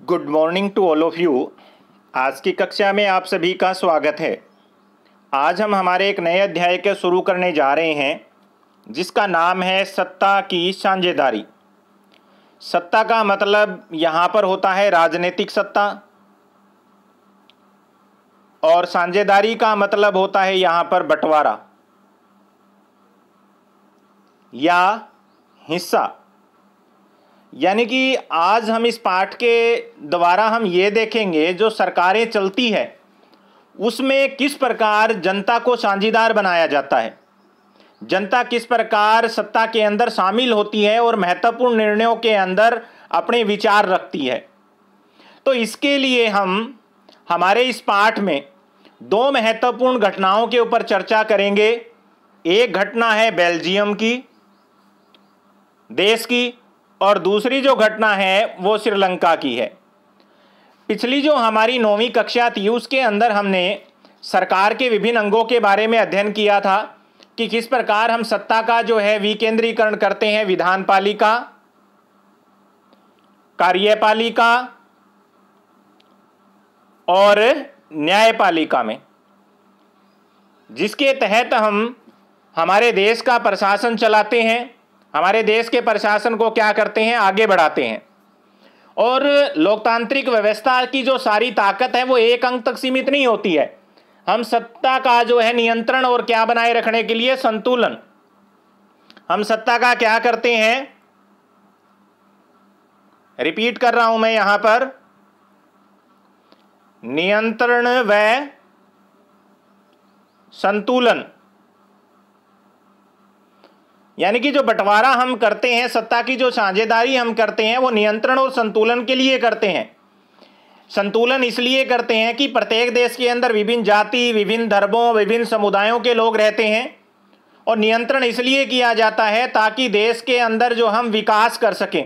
Good morning to all of you. आज की कक्षा में आप सभी का स्वागत है। आज हम हमारे एक नए अध्याय के शुरू करने जा रहे हैं जिसका नाम है सत्ता की साझेदारी। सत्ता का मतलब यहाँ पर होता है राजनीतिक सत्ता और साझेदारी का मतलब होता है यहाँ पर बंटवारा या हिस्सा। यानी कि आज हम इस पाठ के द्वारा हम ये देखेंगे जो सरकारें चलती है उसमें किस प्रकार जनता को साझीदार बनाया जाता है, जनता किस प्रकार सत्ता के अंदर शामिल होती है और महत्वपूर्ण निर्णयों के अंदर अपने विचार रखती है। तो इसके लिए हम हमारे इस पाठ में दो महत्वपूर्ण घटनाओं के ऊपर चर्चा करेंगे। एक घटना है बेल्जियम की देश की और दूसरी जो घटना है वो श्रीलंका की है। पिछली जो हमारी 9वीं कक्षा थी उसके अंदर हमने सरकार के विभिन्न अंगों के बारे में अध्ययन किया था कि किस प्रकार हम सत्ता का जो है विकेंद्रीकरण करते हैं विधान पालिका, कार्यपालिका और न्यायपालिका में, जिसके तहत हम हमारे देश का प्रशासन चलाते हैं, हमारे देश के प्रशासन को क्या करते हैं, आगे बढ़ाते हैं। और लोकतांत्रिक व्यवस्था की जो सारी ताकत है वो एक अंक तक सीमित नहीं होती है। हम सत्ता का जो है नियंत्रण और क्या बनाए रखने के लिए संतुलन, हम सत्ता का क्या करते हैं, रिपीट कर रहा हूं मैं यहां पर, नियंत्रण व संतुलन। यानी कि जो बंटवारा हम करते हैं, सत्ता की जो साझेदारी हम करते हैं वो नियंत्रण और संतुलन के लिए करते हैं। संतुलन इसलिए करते हैं कि प्रत्येक देश के अंदर विभिन्न जाति, विभिन्न धर्मों, विभिन्न समुदायों के लोग रहते हैं और नियंत्रण इसलिए किया जाता है ताकि देश के अंदर जो हम विकास कर सकें।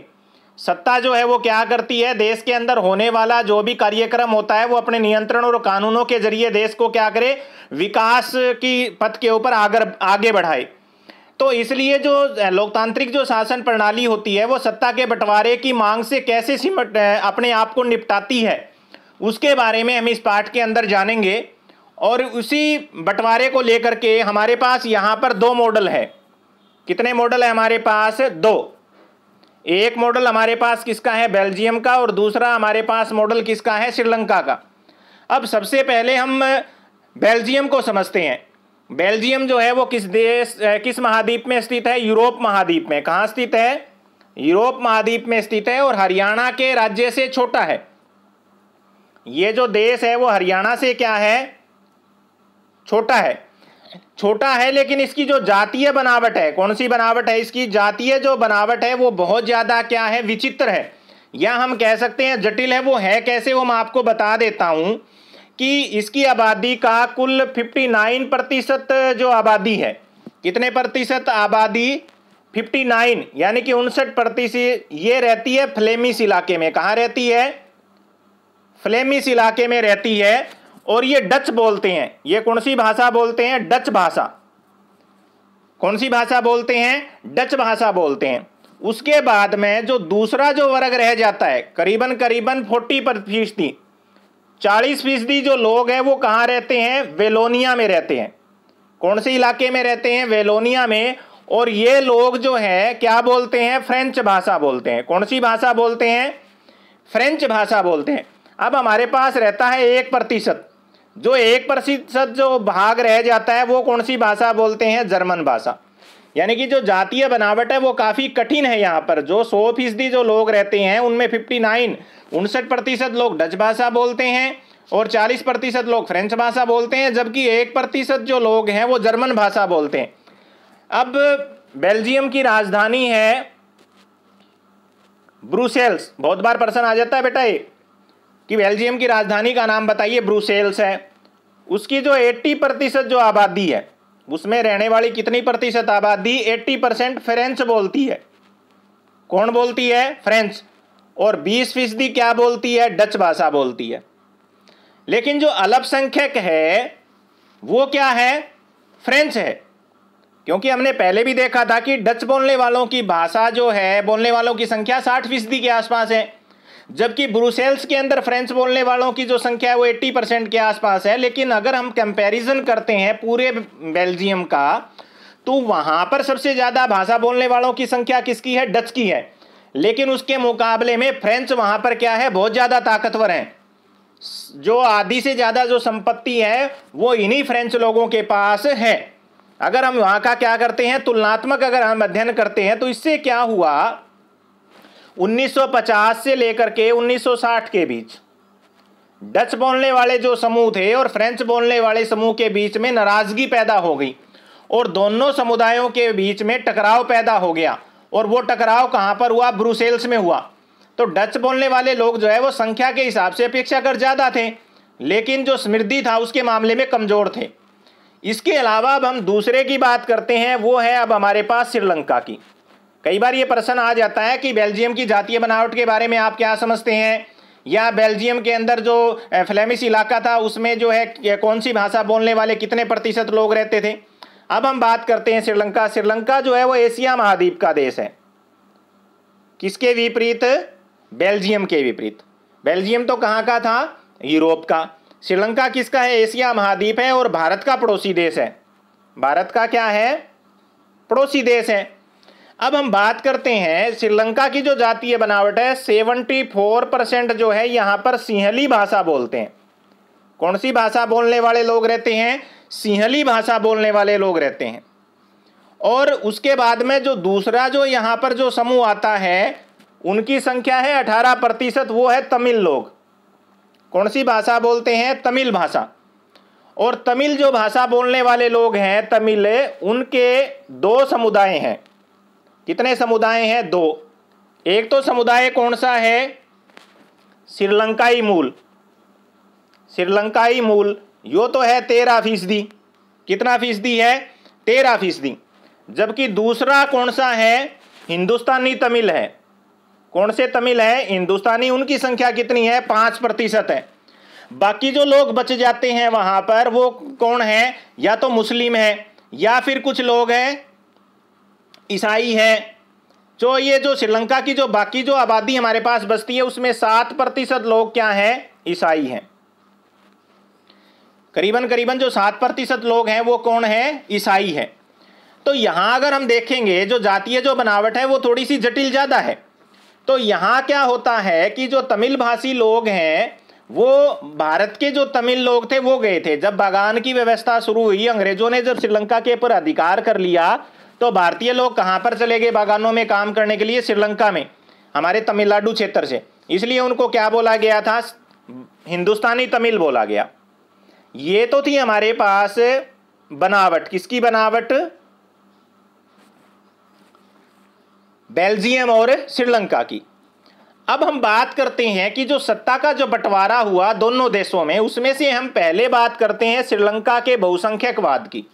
सत्ता जो है वो क्या करती है, देश के अंदर होने वाला जो भी कार्यक्रम होता है वो अपने नियंत्रण और कानूनों के जरिए देश को क्या करे, विकास की पथ के ऊपर आगे बढ़ाए। तो इसलिए जो लोकतांत्रिक जो शासन प्रणाली होती है वो सत्ता के बंटवारे की मांग से कैसे सिमट अपने आप को निपटाती है उसके बारे में हम इस पाठ के अंदर जानेंगे। और उसी बंटवारे को लेकर के हमारे पास यहाँ पर दो मॉडल है। कितने मॉडल है हमारे पास? दो। एक मॉडल हमारे पास किसका है, बेल्जियम का, और दूसरा हमारे पास मॉडल किसका है, श्रीलंका का। अब सबसे पहले हम बेल्जियम को समझते हैं। बेल्जियम जो है वो किस महाद्वीप में स्थित है? यूरोप महाद्वीप में। कहाँ स्थित है? यूरोप महाद्वीप में स्थित है और हरियाणा के राज्य से छोटा है। ये जो देश है वो हरियाणा से क्या है, छोटा है। छोटा है लेकिन इसकी जो जातीय बनावट है, कौन सी बनावट है इसकी? जातीय जो बनावट है वो बहुत ज्यादा क्या है, विचित्र है, या हम कह सकते हैं जटिल है। वो है कैसे, वो मैं आपको बता देता हूं कि इसकी आबादी का कुल 59% जो आबादी है, कितने प्रतिशत आबादी? 59, यानी कि 59% ये रहती है फ्लेमिश इलाके में। कहाँ रहती है? फ्लेमिश इलाके में रहती है। और ये डच बोलते हैं। ये कौन सी भाषा बोलते हैं? डच भाषा। कौन सी भाषा बोलते हैं? डच भाषा बोलते हैं। उसके बाद में जो दूसरा जो वर्ग रह जाता है, करीबन 40% 40% जो लोग हैं वो कहाँ रहते हैं? वेलोनिया में रहते हैं। कौन से इलाके में रहते हैं? वेलोनिया में। और ये लोग जो है क्या बोलते हैं? फ्रेंच भाषा बोलते हैं। कौन सी भाषा बोलते हैं? फ्रेंच भाषा बोलते हैं। अब हमारे पास रहता है 1%। जो 1% जो भाग रह जाता है वो कौन सी भाषा बोलते हैं? जर्मन भाषा। यानी कि जो जातीय बनावट है वो काफ़ी कठिन है। यहाँ पर जो 100% जो लोग रहते हैं उनमें 59% लोग डच भाषा बोलते हैं और 40% लोग फ्रेंच भाषा बोलते हैं, जबकि 1% जो लोग हैं वो जर्मन भाषा बोलते हैं। अब बेल्जियम की राजधानी है ब्रुसेल्स। बहुत बार प्रश्न आ जाता है बेटा ये कि बेल्जियम की राजधानी का नाम बताइए। ब्रुसेल्स है। उसकी जो 80% जो आबादी है उसमें रहने वाली कितनी प्रतिशत आबादी? 80% फ्रेंच बोलती है। कौन बोलती है? फ्रेंच। और 20% क्या बोलती है? डच भाषा बोलती है। लेकिन जो अल्पसंख्यक है वो क्या है? फ्रेंच है। क्योंकि हमने पहले भी देखा था कि डच बोलने वालों की भाषा जो है, बोलने वालों की संख्या 60% के आसपास है, जबकि ब्रुसेल्स के अंदर फ्रेंच बोलने वालों की जो संख्या है वो 80% के आसपास है। लेकिन अगर हम कंपैरिजन करते हैं पूरे बेल्जियम का, तो वहां पर सबसे ज्यादा भाषा बोलने वालों की संख्या किसकी है? डच की है। लेकिन उसके मुकाबले में फ्रेंच वहां पर क्या है? बहुत ज्यादा ताकतवर है। जो आधी से ज्यादा जो संपत्ति है वो इन्हीं फ्रेंच लोगों के पास है। अगर हम वहां का क्या करते हैं, तुलनात्मक अगर हम अध्ययन करते हैं, तो इससे क्या हुआ, 1950 से लेकर के 1960 के बीच डच बोलने वाले जो समूह थे और फ्रेंच बोलने वाले समूह के बीच में नाराजगी पैदा हो गई और दोनों समुदायों के बीच में टकराव पैदा हो गया। और वो टकराव कहां पर हुआ? ब्रुसेल्स में हुआ। तो डच बोलने वाले लोग जो है वो संख्या के हिसाब से अपेक्षाकृत ज्यादा थे, लेकिन जो समृद्धि था उसके मामले में कमजोर थे। इसके अलावा अब हम दूसरे की बात करते हैं, वो है अब हमारे पास श्रीलंका की। कई बार ये प्रश्न आ जाता है कि बेल्जियम की जातीय बनावट के बारे में आप क्या समझते हैं, या बेल्जियम के अंदर जो फ्लेमिश इलाका था उसमें जो है कौन सी भाषा बोलने वाले कितने प्रतिशत लोग रहते थे। अब हम बात करते हैं श्रीलंका। श्रीलंका जो है वो एशिया महाद्वीप का देश है। किसके विपरीत? बेल्जियम के विपरीत। बेल्जियम तो कहाँ का था? यूरोप का। श्रीलंका किसका है? एशिया महाद्वीप है और भारत का पड़ोसी देश है। भारत का क्या है? पड़ोसी देश है। अब हम बात करते हैं श्रीलंका की जो जातीय बनावट है, 74% जो है यहाँ पर सिंहली भाषा बोलते हैं। कौन सी भाषा बोलने वाले लोग रहते हैं? सिंहली भाषा बोलने वाले लोग रहते हैं। और उसके बाद में जो दूसरा जो यहाँ पर जो समूह आता है उनकी संख्या है 18%, वो है तमिल लोग। कौन सी भाषा बोलते हैं? तमिल भाषा। और तमिल जो भाषा बोलने वाले लोग हैं तमिल, उनके दो समुदाय हैं। कितने समुदाय हैं? दो। एक तो समुदाय कौन सा है? श्रीलंकाई मूल। श्रीलंकाई मूल यो तो है 13%। कितना फीसदी है? 13%। जबकि दूसरा कौन सा है? हिंदुस्तानी तमिल है। कौन से तमिल है? हिंदुस्तानी। उनकी संख्या कितनी है? 5% है। बाकी जो लोग बच जाते हैं वहां पर वो कौन है? या तो मुस्लिम है, या फिर कुछ लोग हैं ईसाई है। जो ये जो श्रीलंका की जो बाकी जो आबादी हमारे पास बसती है उसमें 7% लोग क्या हैं? ईसाई हैं। करीबन करीबन जो 7% लोग हैं वो कौन है? ईसाई है। तो यहां अगर हम देखेंगे जो जातीय जो बनावट है वो थोड़ी सी जटिल ज्यादा है। तो यहां क्या होता है कि जो तमिल भाषी लोग हैं वो भारत के जो तमिल लोग थे वो गए थे। जब बागान की व्यवस्था शुरू हुई, अंग्रेजों ने जब श्रीलंका के ऊपर अधिकार कर लिया, तो भारतीय लोग कहां पर चले गए बागानों में काम करने के लिए? श्रीलंका में, हमारे तमिलनाडु क्षेत्र से। इसलिए उनको क्या बोला गया था? हिंदुस्तानी तमिल बोला गया। ये तो थी हमारे पास बनावट। किसकी बनावट? बेल्जियम और श्रीलंका की। अब हम बात करते हैं कि जो सत्ता का जो बंटवारा हुआ दोनों देशों में, उसमें से हम पहले बात करते हैं श्रीलंका के बहुसंख्यकवाद की।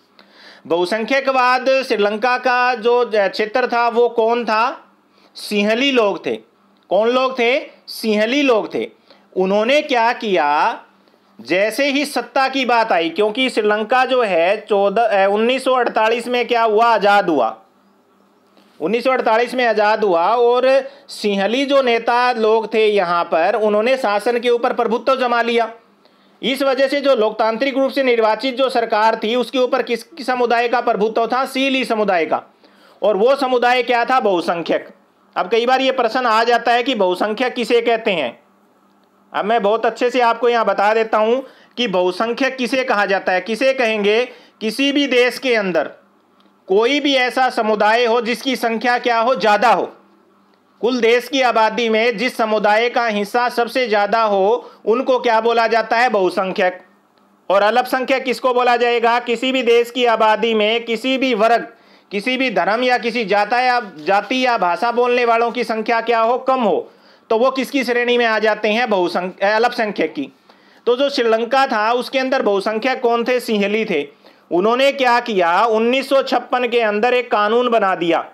बहुसंख्यकवाद श्रीलंका का जो क्षेत्र था वो कौन था? सिंहली लोग थे। कौन लोग थे? सिंहली लोग थे। उन्होंने क्या किया, जैसे ही सत्ता की बात आई, क्योंकि श्रीलंका जो है 1948 में क्या हुआ? आज़ाद हुआ। 1948 में आज़ाद हुआ और सिंहली जो नेता लोग थे यहाँ पर, उन्होंने शासन के ऊपर प्रभुत्व जमा लिया। इस वजह से जो लोकतांत्रिक रूप से निर्वाचित जो सरकार थी उसके ऊपर किस समुदाय का प्रभुत्व था? सिंहली समुदाय का। और वो समुदाय क्या था? बहुसंख्यक। अब कई बार ये प्रश्न आ जाता है कि बहुसंख्यक किसे कहते हैं। अब मैं बहुत अच्छे से आपको यहाँ बता देता हूँ कि बहुसंख्यक किसे कहा जाता है। किसे कहेंगे? किसी भी देश के अंदर कोई भी ऐसा समुदाय हो जिसकी संख्या क्या हो? ज़्यादा हो। कुल देश की आबादी में जिस समुदाय का हिस्सा सबसे ज़्यादा हो उनको क्या बोला जाता है? बहुसंख्यक। और अल्पसंख्यक किसको बोला जाएगा? किसी भी देश की आबादी में किसी भी वर्ग, किसी भी धर्म या किसी जाति या भाषा बोलने वालों की संख्या क्या हो? कम हो, तो वो किसकी श्रेणी में आ जाते हैं? अल्पसंख्यक की। तो जो श्रीलंका था उसके अंदर बहुसंख्यक कौन थे? सिंहली थे। उन्होंने क्या किया? 1956 के अंदर एक कानून बना दिया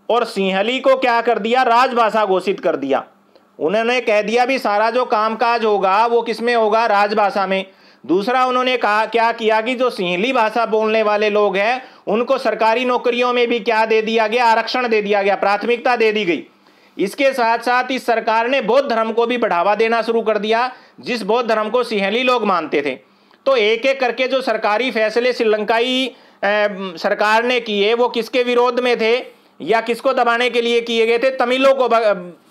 और सिंहली को क्या कर दिया? राजभाषा घोषित कर दिया। उन्होंने कह दिया भी सारा जो कामकाज होगा वो किसमें होगा? राजभाषा में। दूसरा उन्होंने कहा क्या किया कि जो सिंहली भाषा बोलने वाले लोग हैं उनको सरकारी नौकरियों में भी क्या दे दिया गया? आरक्षण दे दिया गया, प्राथमिकता दे दी गई। इसके साथ साथ इस सरकार ने बौद्ध धर्म को भी बढ़ावा देना शुरू कर दिया, जिस बौद्ध धर्म को सिंहली लोग मानते थे। तो एक एक करके जो सरकारी फैसले श्रीलंकाई सरकार ने किए वो किसके विरोध में थे या किसको दबाने के लिए किए गए थे? तमिलों को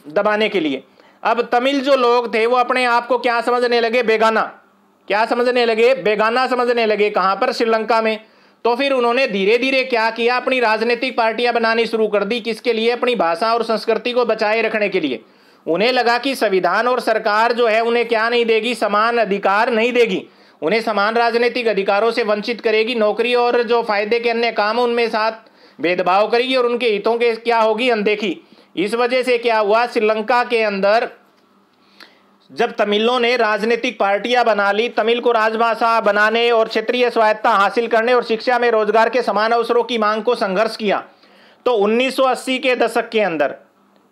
दबाने के लिए। अब तमिल जो लोग थे वो अपने आप को क्या समझने लगे? बेगाना। क्या समझने लगे? बेगाना समझने लगे। कहाँ पर? श्रीलंका में। तो फिर उन्होंने धीरे धीरे क्या किया? अपनी राजनीतिक पार्टियां बनानी शुरू कर दी। किसके लिए? अपनी भाषा और संस्कृति को बचाए रखने के लिए। उन्हें लगा कि संविधान और सरकार जो है उन्हें क्या नहीं देगी? समान अधिकार नहीं देगी, उन्हें समान राजनीतिक अधिकारों से वंचित करेगी, नौकरी और जो फायदे के अन्य काम उनमें साथ भेदभाव करेगी और उनके हितों के क्या होगी? अनदेखी। इस वजह से क्या हुआ? श्रीलंका के अंदर जब तमिलों ने राजनीतिक पार्टियां बना ली, तमिल को राजभाषा बनाने और क्षेत्रीय स्वायत्तता हासिल करने और शिक्षा में रोजगार के समान अवसरों की मांग को संघर्ष किया, तो 1980 के दशक के अंदर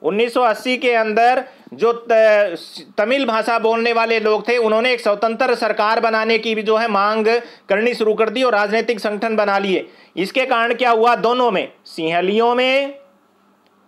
1980 के अंदर जो तमिल भाषा बोलने वाले लोग थे उन्होंने एक स्वतंत्र सरकार बनाने की भी जो है मांग करनी शुरू कर दी और राजनीतिक संगठन बना लिए। इसके कारण क्या हुआ? दोनों में, सिंहलियों में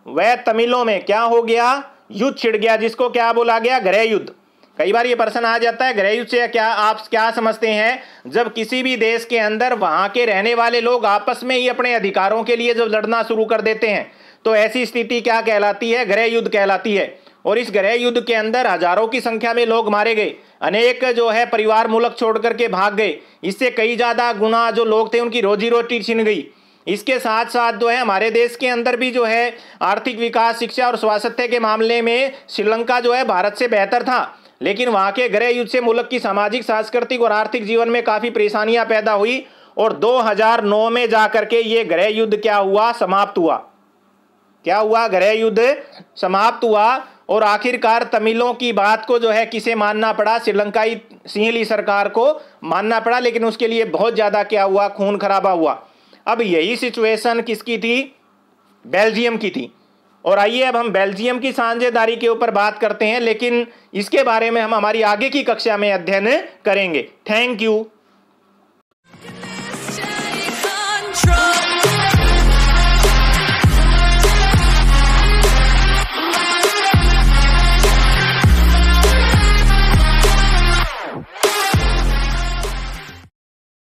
व तमिलों में क्या हो गया? युद्ध छिड़ गया, जिसको क्या बोला गया? गृह युद्ध। कई बार ये प्रश्न आ जाता है, गृह युद्ध से क्या आप क्या समझते हैं? जब किसी भी देश के अंदर वहां के रहने वाले लोग आपस में ही अपने अधिकारों के लिए जब लड़ना शुरू कर देते हैं तो ऐसी स्थिति क्या कहलाती है? गृह युद्ध कहलाती है। और इस गृह युद्ध के अंदर हजारों की संख्या में लोग मारे गए, अनेक जो है परिवार मुल्क छोड़ करके भाग गए। इससे कई ज्यादा गुना जो लोग थे उनकी रोजी रोटी छिन गई। इसके साथ साथ जो है हमारे देश के अंदर भी जो है आर्थिक विकास, शिक्षा और स्वास्थ्य के मामले में श्रीलंका जो है भारत से बेहतर था, लेकिन वहां के गृह युद्ध से मुल्क की सामाजिक, सांस्कृतिक और आर्थिक जीवन में काफी परेशानियां पैदा हुई और 2009 में जाकर के ये गृह युद्ध क्या हुआ? समाप्त हुआ। क्या हुआ? गृह युद्ध समाप्त हुआ और आखिरकार तमिलों की बात को जो है किसे मानना पड़ा? श्रीलंकाई सिंहली सरकार को मानना पड़ा, लेकिन उसके लिए बहुत ज्यादा क्या हुआ? खून खराबा हुआ। अब यही सिचुएशन किसकी थी? बेल्जियम की थी। और आइए अब हम बेल्जियम की साझेदारी के ऊपर बात करते हैं, लेकिन इसके बारे में हम हमारी आगे की कक्षा में अध्ययन करेंगे। Thank you.